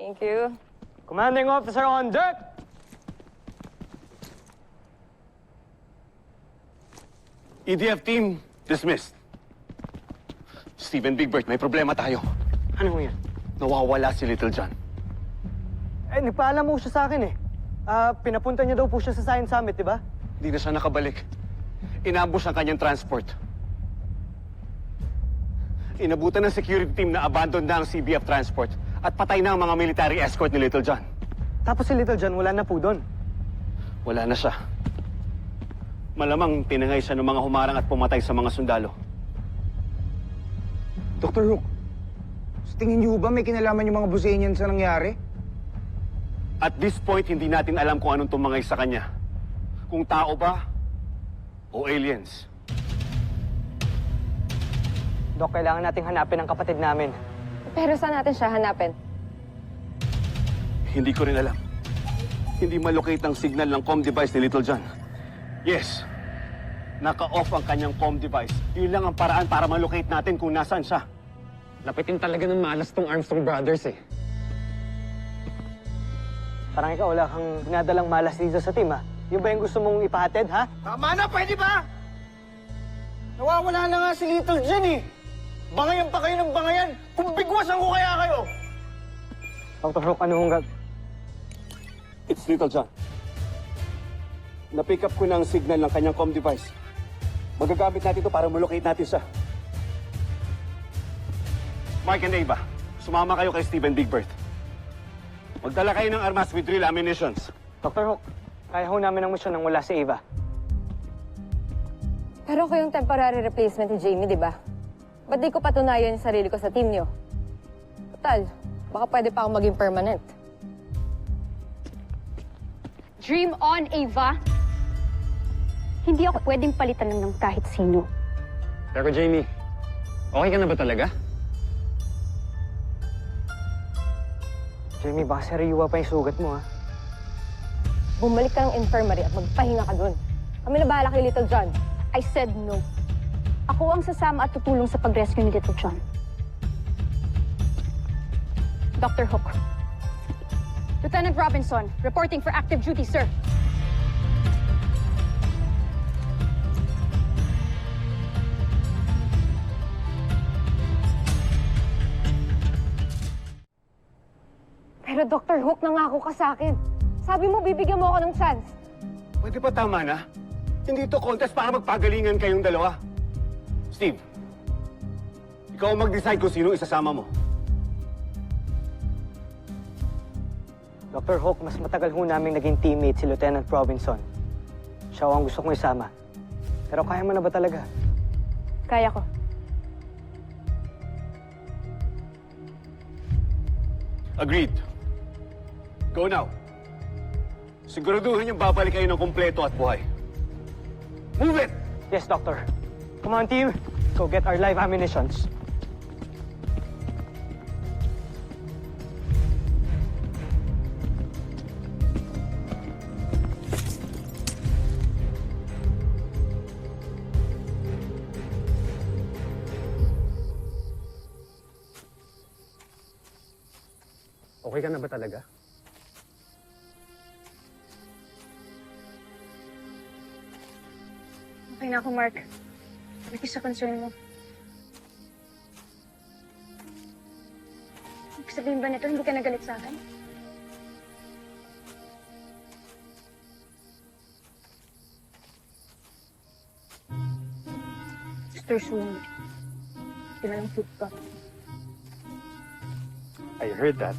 Thank you. Commanding officer on deck! EDF team, dismissed. Steven Bigbert, may problema tayo. Ano yan? Nawawala si Little John. Eh, nagpaalam mo siya sa akin eh. Pinapunta niya daw po siya sa Science Summit, di ba? Hindi na siya nakabalik. Inambush ang kanyang transport. Inabutan ng security team na abandon na ang CBF transport at patay na ang mga military escort ni Little John. Tapos si Little John, wala na po doon. Wala na siya. Malamang tinangay siya ng mga humarang at pumatay sa mga sundalo. Dr. Hook, sa tingin niyo ba may kinalaman yung mga Busenian sa nangyari? At this point, hindi natin alam kung anong tumangay sa kanya. Kung tao ba o aliens. Dok, kailangan nating hanapin ang kapatid namin. Pero saan natin siya hanapin? Hindi ko rin alam. Hindi malocate ang signal ng comm device ni Little John. Yes, naka-off ang kanyang comm device. Yun lang ang paraan para malocate natin kung nasaan siya. Lapitin talaga ng malas tong Armstrong Brothers eh. Parang ikaw, wala kang dinadalang malas dito sa team, ha? Yung ba yung gusto mong ipahatid, ha? Tama na, pwede ba? Nawawala na nga si Little John eh. Bangayan pa kayo ng bangayan. Kung bigwasan ko kaya kayo. Dr. Hook, ano hong It's Little John. Na-pick up ko na ang signal ng kanyang comm device. Magagamit natin ito para malocate natin siya. Mark and Ava, sumama kayo kay Steven Bigbert. Magdala kayo ng armas with drill ammunitions. Dr. Hook, kaya ho namin ang misyon nang wala si Ava. Pero ako yung temporary replacement ni Jamie, di ba? Ba't di ko patunayan yung sarili ko sa team niyo? Total, baka pwede pa akong maging permanent. Dream on, Ava! Hindi ako pwedeng palitan ng kahit sino. Pero Jamie, okay ka na ba talaga? Jamie, baka sariwa pa yung sugat mo, ha? Bumalik ka ng infirmary at magpahinga ka dun. Kami na bahala kay Little John. I said no. Ako ang sasama at tutulong sa pag-rescue ni Little John. Dr. Hook. Lieutenant Robinson, reporting for active duty, sir. Pero Dr. Hook, nangako ka sa akin. Sabi mo, bibigyan mo ako ng chance. Pwede pa tama na? Hindi ito contest para magpagalingan kayong dalawa. Steve, ikaw ang mag-decide kung sino isasama mo. Dr. Hook, mas matagal ho namin naging teammate si Lieutenant Robinson. Siya ho ang gusto kong isama. Pero kaya mo na ba talaga? Kaya ko. Agreed. Go now. Siguraduhin yung babalik kayo ng kumpleto at buhay. Move it! Yes, Doctor. Come on, team. Go get our live ammunitions. Okay ka na ba talaga? Okay na ako, Mark. Hindi sa concern mo. Ibig sabihin ba nito, hindi ka nagalit sa akin? Mr. Soon, kinalang food ka. I heard that.